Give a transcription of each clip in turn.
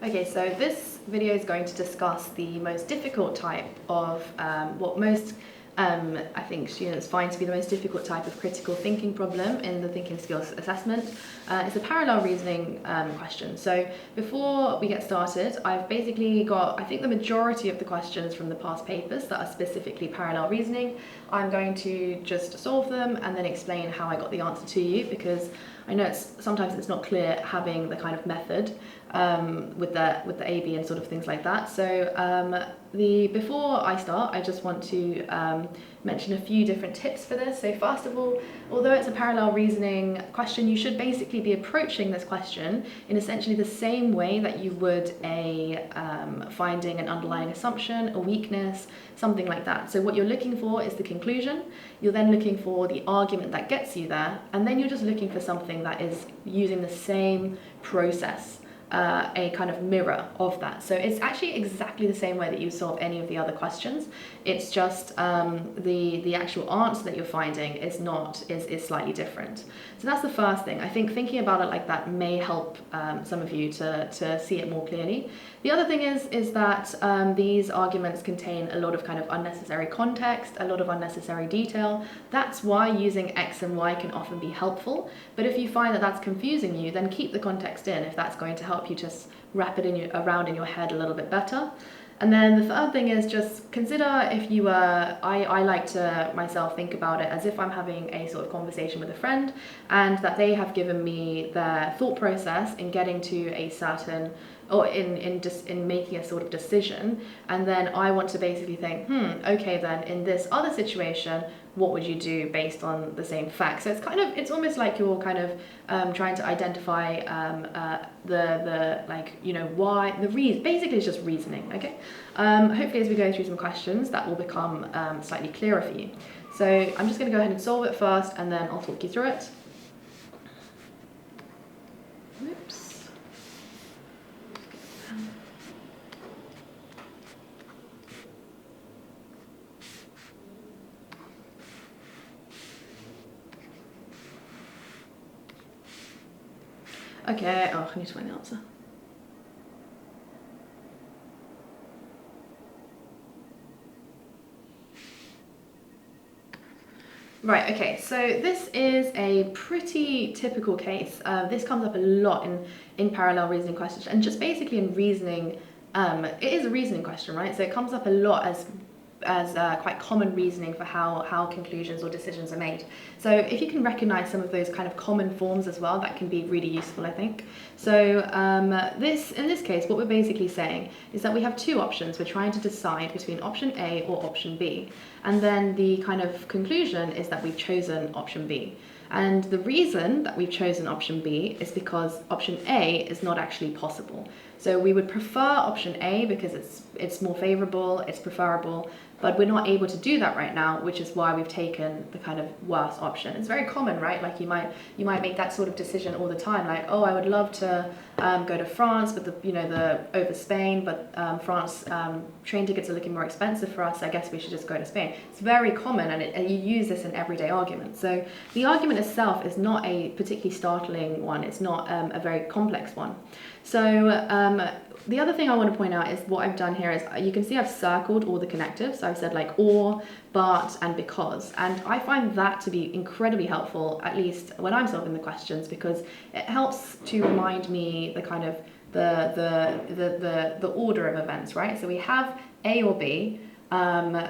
Okay, so this video is going to discuss the most difficult type of what most I think students find to be the most difficult type of critical thinking problem in the thinking skills assessment. It's a parallel reasoning question. So before we get started, I've basically got, I think, the majority of the questions from the past papers that are specifically parallel reasoning. I'm going to just solve them and then explain how I got the answer to you, because I know sometimes it's not clear having the kind of method with the A, B and sort of things like that. So before I start, I just want to mention a few different tips for this. So first of all, although it's a parallel reasoning question, you should basically be approaching this question in essentially the same way that you would finding an underlying assumption, a weakness, something like that. So what you're looking for is the conclusion. You're then looking for the argument that gets you there, and then you're just looking for something that is using the same process. A kind of mirror of that. So it's actually exactly the same way that you solve any of the other questions. It's just the actual answer that you're finding is slightly different. So that's the first thing. I think thinking about it like that may help some of you to see it more clearly. The other thing is that these arguments contain a lot of kind of unnecessary context, a lot of unnecessary detail. That's why using X and Y can often be helpful. But if you find that that's confusing you, then keep the context in if that's going to help you just wrap it around in your head a little bit better. And then the third thing is just consider if you were, I like to myself think about it as if I'm having a sort of conversation with a friend, and that they have given me their thought process in getting to a certain, or in making a sort of decision, and then I want to basically think, okay, then in this other situation, what would you do based on the same facts? So it's almost like you're kind of trying to identify why, basically it's just reasoning, okay? Hopefully as we go through some questions, that will become slightly clearer for you. So I'm just gonna go ahead and solve it first, and then I'll talk you through it. Oops. Okay, I need to find the answer. Right, okay, so this is a pretty typical case. This comes up a lot in parallel reasoning questions, and just basically in reasoning, it is a reasoning question, right? So it comes up a lot as quite common reasoning for how conclusions or decisions are made. So if you can recognize some of those kind of common forms as well, that can be really useful, I think. So in this case, what we're basically saying is that we have two options. We're trying to decide between option A or option B. And then the kind of conclusion is that we've chosen option B. And the reason that we've chosen option B is because option A is not actually possible. So we would prefer option A because it's more favorable, it's preferable, but we're not able to do that right now, which is why we've taken the kind of worst option. It's very common, right? Like you might make that sort of decision all the time, like, oh, I would love to go to France, but over Spain, but France train tickets are looking more expensive for us. I guess we should just go to Spain. It's very common, and you use this in everyday arguments. So the argument itself is not a particularly startling one. It's not a very complex one. So the other thing I want to point out is what I've done here is you can see I've circled all the connectives. So I've said like or, but, and because. And I find that to be incredibly helpful, at least when I'm solving the questions, because it helps to remind me the kind of the order of events, right? So we have A or B,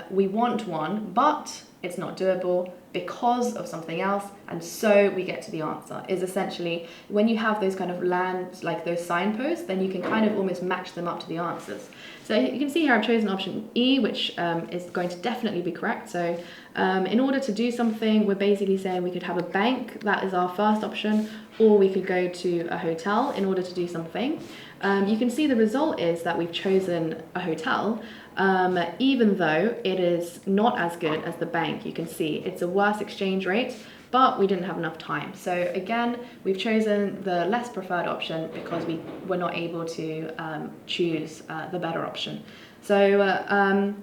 we want one, but it's not doable because of something else, and so we get to the answer. Is essentially when you have those kind of like those signposts, then you can kind of almost match them up to the answers. So you can see here I've chosen option E, which is going to definitely be correct. So in order to do something, we're basically saying we could have a bank, that is our first option, or we could go to a hotel in order to do something. You can see the result is that we've chosen a hotel, even though it is not as good as the bank. You can see it's a worse exchange rate, but we didn't have enough time. So again, we've chosen the less preferred option because we were not able to choose the better option. So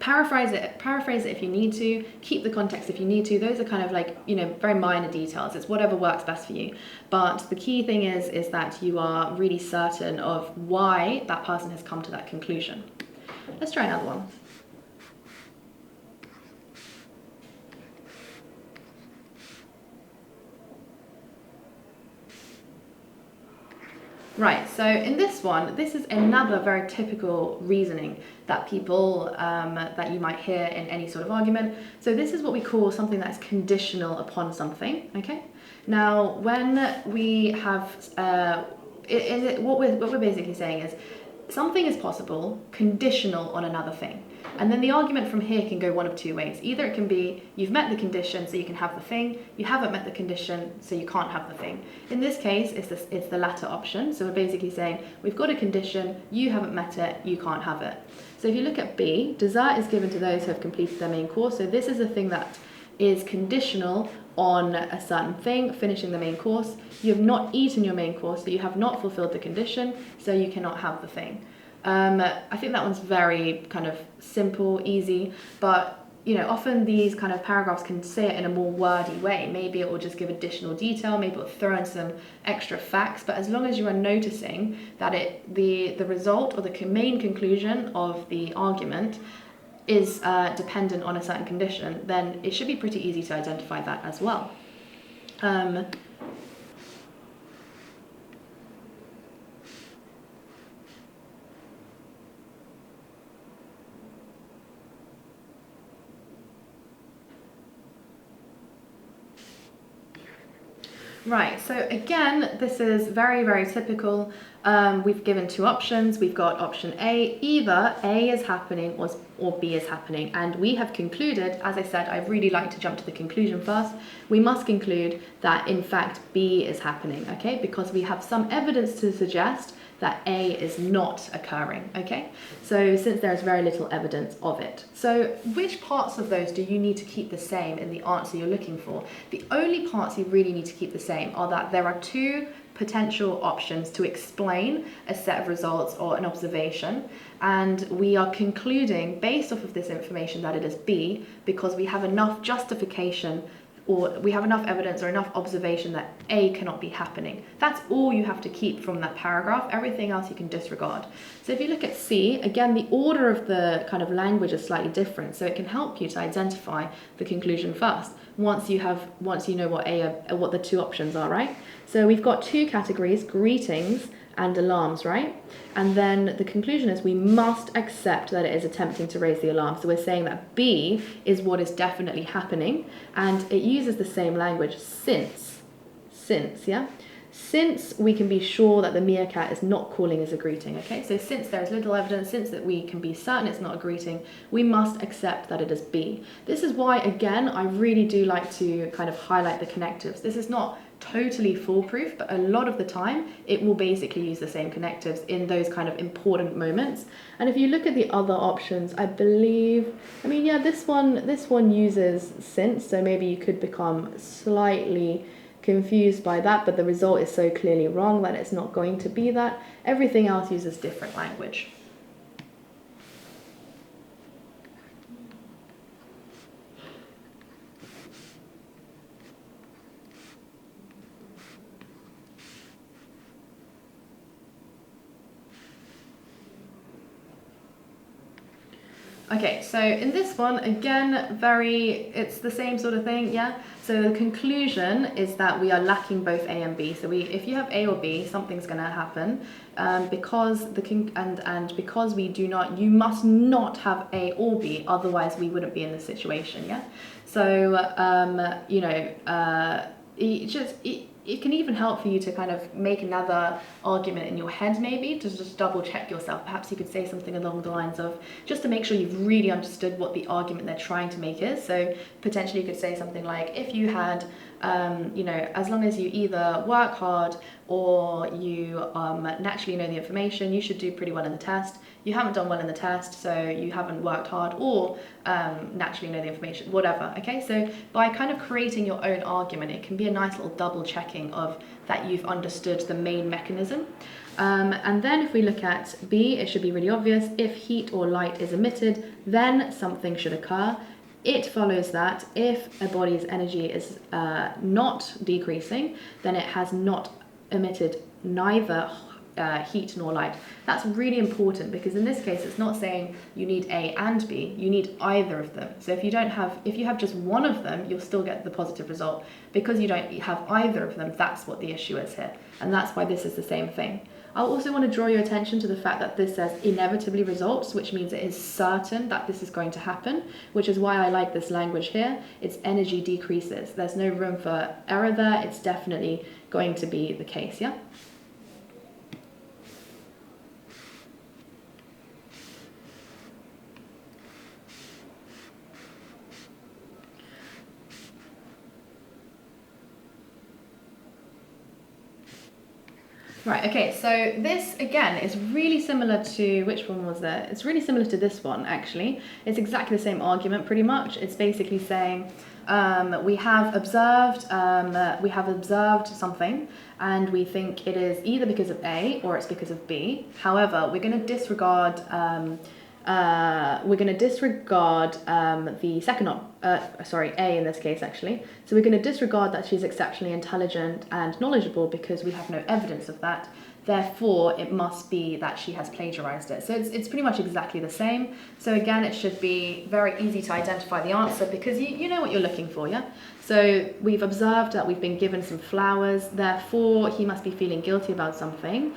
paraphrase it if you need to, keep the context if you need to. Those are kind of like, very minor details. It's whatever works best for you. But the key thing is that you are really certain of why that person has come to that conclusion. Let's try another one. Right, so in this one, this is another very typical reasoning that people, that you might hear in any sort of argument. So this is what we call something that's conditional upon something, okay? Now, when we have, what we're basically saying is, something is possible, conditional on another thing. And then the argument from here can go one of two ways. Either it can be, you've met the condition, so you can have the thing. You haven't met the condition, so you can't have the thing. In this case, it's the latter option. So we're basically saying, we've got a condition, you haven't met it, you can't have it. So if you look at B, dessert is given to those who have completed their main course. So this is a thing that is conditional on a certain thing, finishing the main course. You have not eaten your main course, so you have not fulfilled the condition, so you cannot have the thing. I think that one's very kind of simple, easy, but often these kind of paragraphs can say it in a more wordy way. Maybe it will just give additional detail, maybe it will throw in some extra facts, but as long as you are noticing that the result or the main conclusion of the argument is dependent on a certain condition, then it should be pretty easy to identify that as well. Right, so again, this is very, very typical. We've given two options. We've got option A, either A is happening or B is happening. And we have concluded, as I said, I really like to jump to the conclusion first. We must conclude that in fact B is happening, okay? Because we have some evidence to suggest that A is not occurring, okay? So since there's very little evidence of it. So which parts of those do you need to keep the same in the answer you're looking for? The only parts you really need to keep the same are that there are two potential options to explain a set of results or an observation, and we are concluding based off of this information that it is B because we have enough justification or we have enough evidence or enough observation that A cannot be happening. That's all you have to keep from that paragraph. Everything else you can disregard. So if you look at C, again, the order of the kind of language is slightly different, so it can help you to identify the conclusion first, once you know what the two options are, right? So we've got two categories, greetings and alarms, right? And then the conclusion is we must accept that it is attempting to raise the alarm. So we're saying that B is what is definitely happening, and it uses the same language, since, yeah? Since we can be sure that the meerkat is not calling as a greeting, okay? So since there is little evidence, since that we can be certain it's not a greeting, we must accept that it is B. This is why, again, I really do like to kind of highlight the connectives. This is not totally foolproof, but a lot of the time it will basically use the same connectives in those kind of important moments. And if you look at the other options, I believe, this one uses since, so maybe you could become slightly confused by that, but the result is so clearly wrong that it's not going to be that. Everything else uses different language. Okay, so in this one, again, it's the same sort of thing, yeah? So the conclusion is that we are lacking both A and B. So if you have A or B, something's going to happen because you must not have A or B, otherwise we wouldn't be in this situation, yeah? So, it can even help for you to kind of make another argument in your head, maybe, to just double check yourself. Perhaps you could say something along the lines of, just to make sure you've really understood what the argument they're trying to make is. So potentially you could say something like, if you had, as long as you either work hard or you naturally know the information, you should do pretty well in the test. You haven't done well in the test, so you haven't worked hard or naturally know the information, whatever, okay? So by kind of creating your own argument, it can be a nice little double checking of that you've understood the main mechanism. And then if we look at B, it should be really obvious. If heat or light is emitted, then something should occur. It follows that if a body's energy is not decreasing, then it has not emitted neither heat nor light. That's really important because in this case it's not saying you need A and B, you need either of them. So if you have just one of them, you'll still get the positive result. Because you don't have either of them, that's what the issue is here. And that's why this is the same thing. I also want to draw your attention to the fact that this says inevitably results, which means it is certain that this is going to happen, which is why I like this language here. Its energy decreases. There's no room for error there. It's definitely going to be the case, yeah? Right, okay, so this again is really similar to, which one was there? It's really similar to this one actually. It's exactly the same argument pretty much. It's basically saying we have observed something and we think it is either because of A or it's because of B. However, we're going to disregard the second A in this case actually. So we're going to disregard that she's exceptionally intelligent and knowledgeable because we have no evidence of that. Therefore, it must be that she has plagiarized it. So it's pretty much exactly the same. So again, it should be very easy to identify the answer because you know what you're looking for, yeah? So we've observed that we've been given some flowers, therefore he must be feeling guilty about something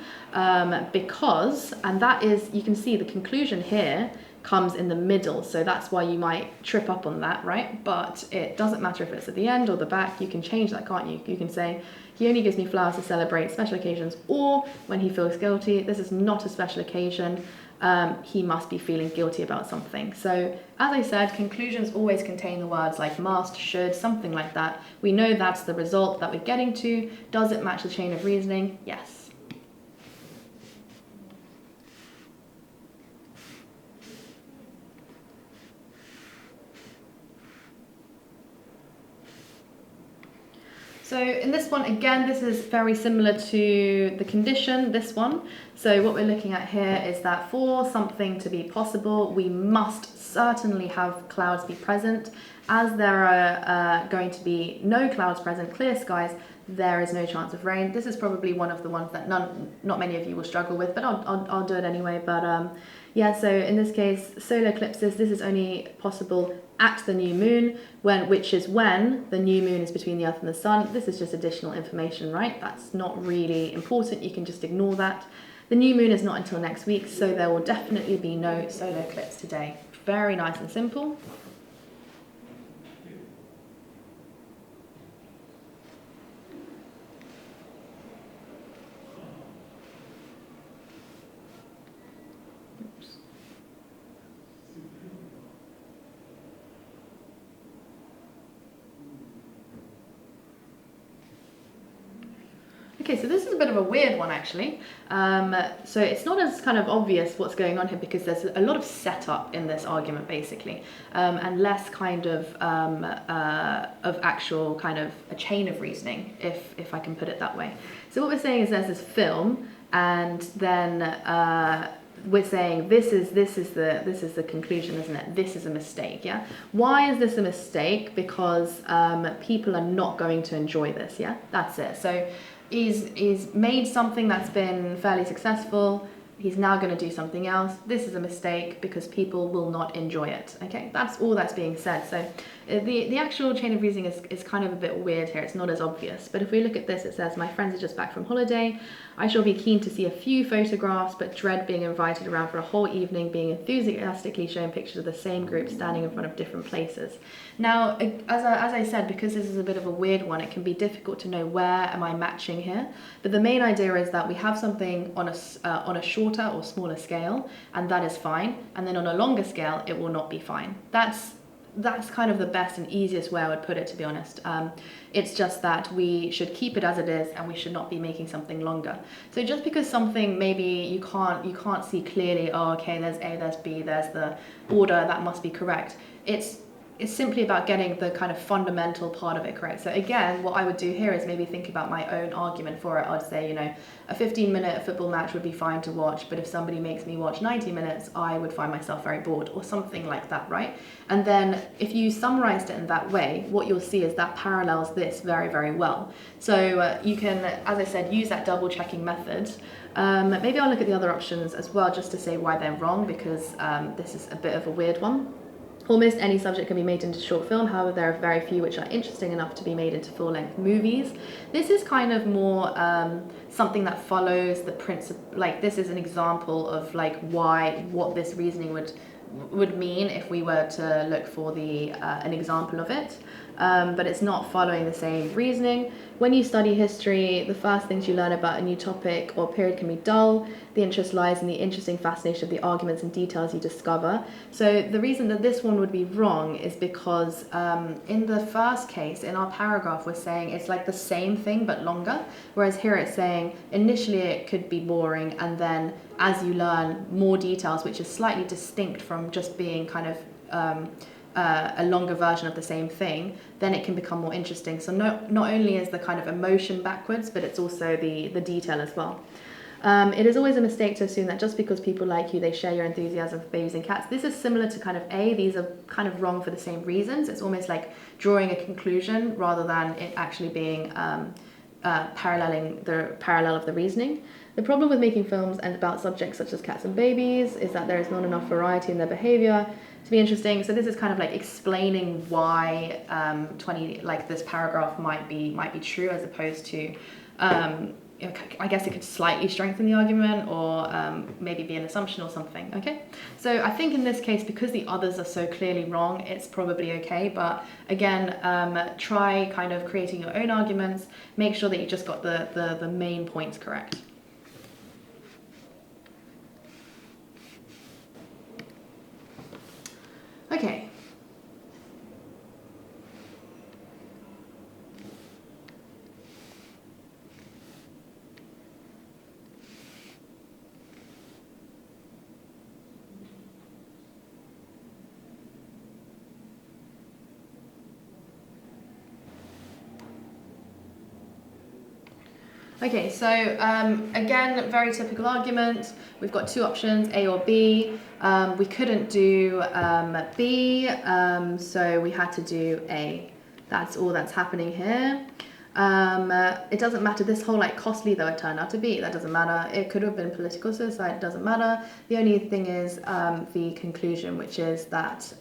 because, and that is, you can see the conclusion here comes in the middle, so that's why you might trip up on that, right? But it doesn't matter if it's at the end or the back, you can change that, can't you? You can say, he only gives me flowers to celebrate special occasions or when he feels guilty. This is not a special occasion. He must be feeling guilty about something. So as I said, conclusions always contain the words like must, should, something like that. We know that's the result that we're getting to. Does it match the chain of reasoning? Yes. So in this one, again, this is very similar to the condition, this one. So what we're looking at here is that for something to be possible, we must certainly have clouds be present. As there are going to be no clouds present, clear skies, there is no chance of rain. This is probably one of the ones that not many of you will struggle with, but I'll do it anyway. But yeah, so in this case, solar eclipses, this is only possible at the new moon, which is when the new moon is between the Earth and the Sun. This is just additional information, right? That's not really important. You can just ignore that. The new moon is not until next week, so there will definitely be no solar eclipse today. Very nice and simple. Okay, so this is a bit of a weird one actually. So it's not as kind of obvious what's going on here because there's a lot of setup in this argument basically, and less kind of actual kind of a chain of reasoning, if I can put it that way. So what we're saying is there's this film, and then we're saying this is the conclusion, isn't it? This is a mistake, yeah? Why is this a mistake? Because people are not going to enjoy this, yeah? That's it. So he's made something that's been fairly successful. He's now going to do something else. This is a mistake because people will not enjoy it. Okay, that's all that's being said. So the actual chain of reasoning is kind of a bit weird here. It's not as obvious. But if we look at this, it says, my friends are just back from holiday. I shall be keen to see a few photographs, but dread being invited around for a whole evening, being enthusiastically shown pictures of the same group standing in front of different places. Now, as I said, because this is a bit of a weird one, it can be difficult to know where am I matching here. But the main idea is that we have something on a shorter or smaller scale, and that is fine. And then on a longer scale, it will not be fine. That's kind of the best and easiest way I would put it, to be honest. It's just that we should keep it as it is, and we should not be making something longer. So just because something maybe you can't see clearly, oh, okay, there's A, there's B, there's the order, that must be correct. it's simply about getting the kind of fundamental part of it correct. So again, what I would do here is maybe think about my own argument for it. I'd say, you know, a 15-minute football match would be fine to watch, but if somebody makes me watch 90 minutes, I would find myself very bored, or something like that, right? And then if you summarized it in that way, what you'll see is that parallels this very, very well. So you can, as I said, use that double checking method. Maybe I'll look at the other options as well, just to say why they're wrong, because this is a bit of a weird one. Almost any subject can be made into short film, however there are very few which are interesting enough to be made into full-length movies. This is kind of more something that follows the principle, like this is an example of like what this reasoning would mean if we were to look for an example of it. But it's not following the same reasoning. When you study history, the first things you learn about a new topic or period can be dull. The interest lies in the interesting fascination of the arguments and details you discover. So the reason that this one would be wrong is because in the first case, in our paragraph, we're saying it's like the same thing but longer, whereas here it's saying initially it could be boring, and then as you learn more details, which is slightly distinct from just being kind of a longer version of the same thing, then it can become more interesting. So not only is the kind of emotion backwards, but it's also the detail as well. It is always a mistake to assume that just because people like you, they share your enthusiasm for babies and cats. This is similar to kind of A. These are kind of wrong for the same reasons. It's almost like drawing a conclusion rather than it actually being paralleling the parallel of the reasoning. The problem with making films and about subjects such as cats and babies is that there is not enough variety in their behavior to be interesting. So this is kind of like explaining why this paragraph might be true, as opposed to I guess it could slightly strengthen the argument, or maybe be an assumption or something. Okay, so I think in this case, because the others are so clearly wrong, it's probably okay. But again, try kind of creating your own arguments. Make sure that you just got the main points correct. Okay. Okay, so again, very typical argument. We've got two options, A or B. We couldn't do B, so we had to do A. That's all that's happening here. It doesn't matter, this whole like costly though it turned out to be, that doesn't matter. It could have been political suicide, doesn't matter. The only thing is the conclusion, which is that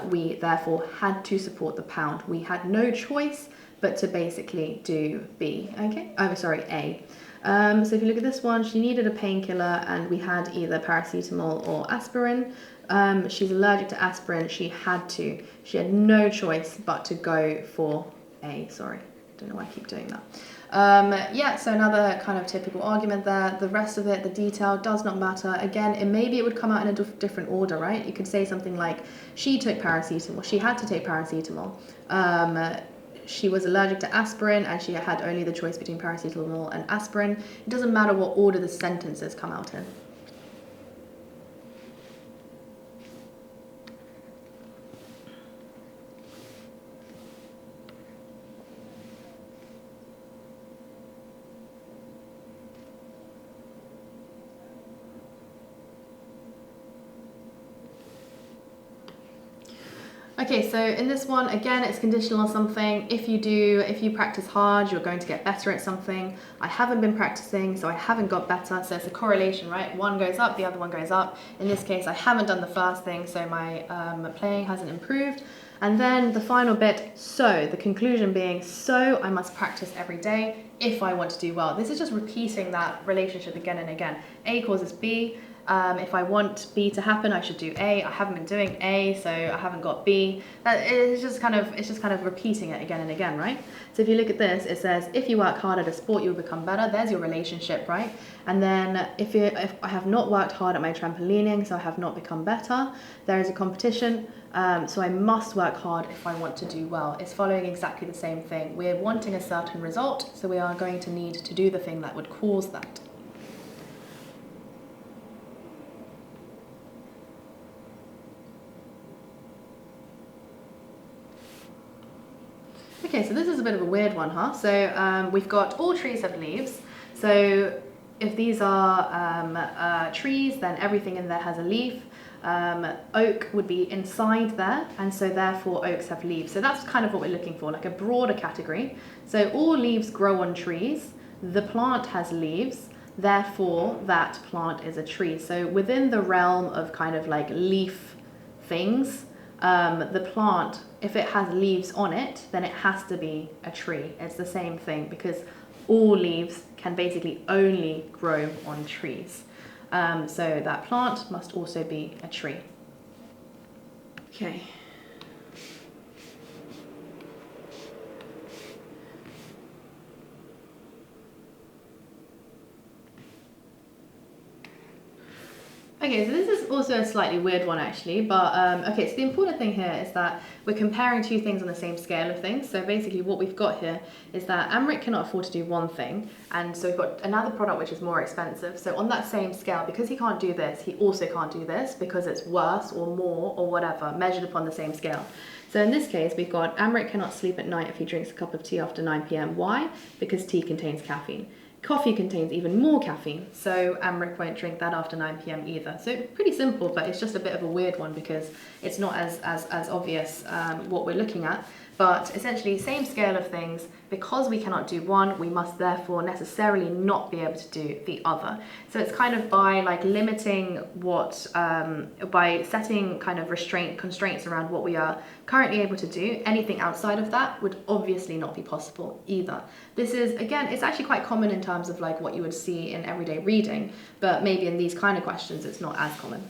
we therefore had to support the pound. We had no choice but to basically do B, okay? Oh, sorry, A. So if you look at this one, she needed a painkiller and we had either paracetamol or aspirin. She's allergic to aspirin, she had no choice but to go for A, sorry. Don't know why I keep doing that. Yeah, so another kind of typical argument there. The rest of it, the detail, does not matter. Again, maybe it would come out in a different order, right? You could say something like, she took paracetamol, she had to take paracetamol. She was allergic to aspirin and she had only the choice between paracetamol and aspirin. It doesn't matter what order the sentences come out in. Okay, so in this one, again, it's conditional on something. If you practice hard, you're going to get better at something. I haven't been practicing, so I haven't got better. So it's a correlation, right? One goes up, the other one goes up. In this case, I haven't done the first thing, so my playing hasn't improved. And then the final bit, so, the conclusion being, so I must practice every day if I want to do well. This is just repeating that relationship again and again. A causes B. If I want B to happen, I should do A. I haven't been doing A, so I haven't got B. It's just kind of repeating it again and again, right? So if you look at this, it says, if you work hard at a sport, you'll become better. There's your relationship, right? And then if I have not worked hard at my trampolining, so I have not become better, there is a competition, so I must work hard if I want to do well. It's following exactly the same thing. We're wanting a certain result, so we are going to need to do the thing that would cause that. Okay, so this is a bit of a weird one, huh? So we've got all trees have leaves. So if these are trees, then everything in there has a leaf. Oak would be inside there, and so therefore oaks have leaves. So that's kind of what we're looking for, like a broader category. So all leaves grow on trees. The plant has leaves, therefore that plant is a tree. So within the realm of kind of like leaf things, the plant, if it has leaves on it, then it has to be a tree. It's the same thing because all leaves can basically only grow on trees. So that plant must also be a tree. Okay. Okay, so this is also a slightly weird one actually, but okay, so the important thing here is that we're comparing two things on the same scale of things. So basically what we've got here is that Amrit cannot afford to do one thing, and so we've got another product which is more expensive. So on that same scale, because he can't do this, he also can't do this because it's worse or more or whatever, measured upon the same scale. So in this case, we've got Amrit cannot sleep at night if he drinks a cup of tea after 9 p.m. Why? Because tea contains caffeine. Coffee contains even more caffeine, so Amrit won't drink that after 9 p.m. either. So pretty simple, but it's just a bit of a weird one because it's not as obvious what we're looking at. But essentially, same scale of things, because we cannot do one, we must therefore necessarily not be able to do the other. So it's kind of by like limiting what, by setting kind of constraints around what we are currently able to do, anything outside of that would obviously not be possible either. This is, again, it's actually quite common in terms of like what you would see in everyday reading, but maybe in these kind of questions, it's not as common.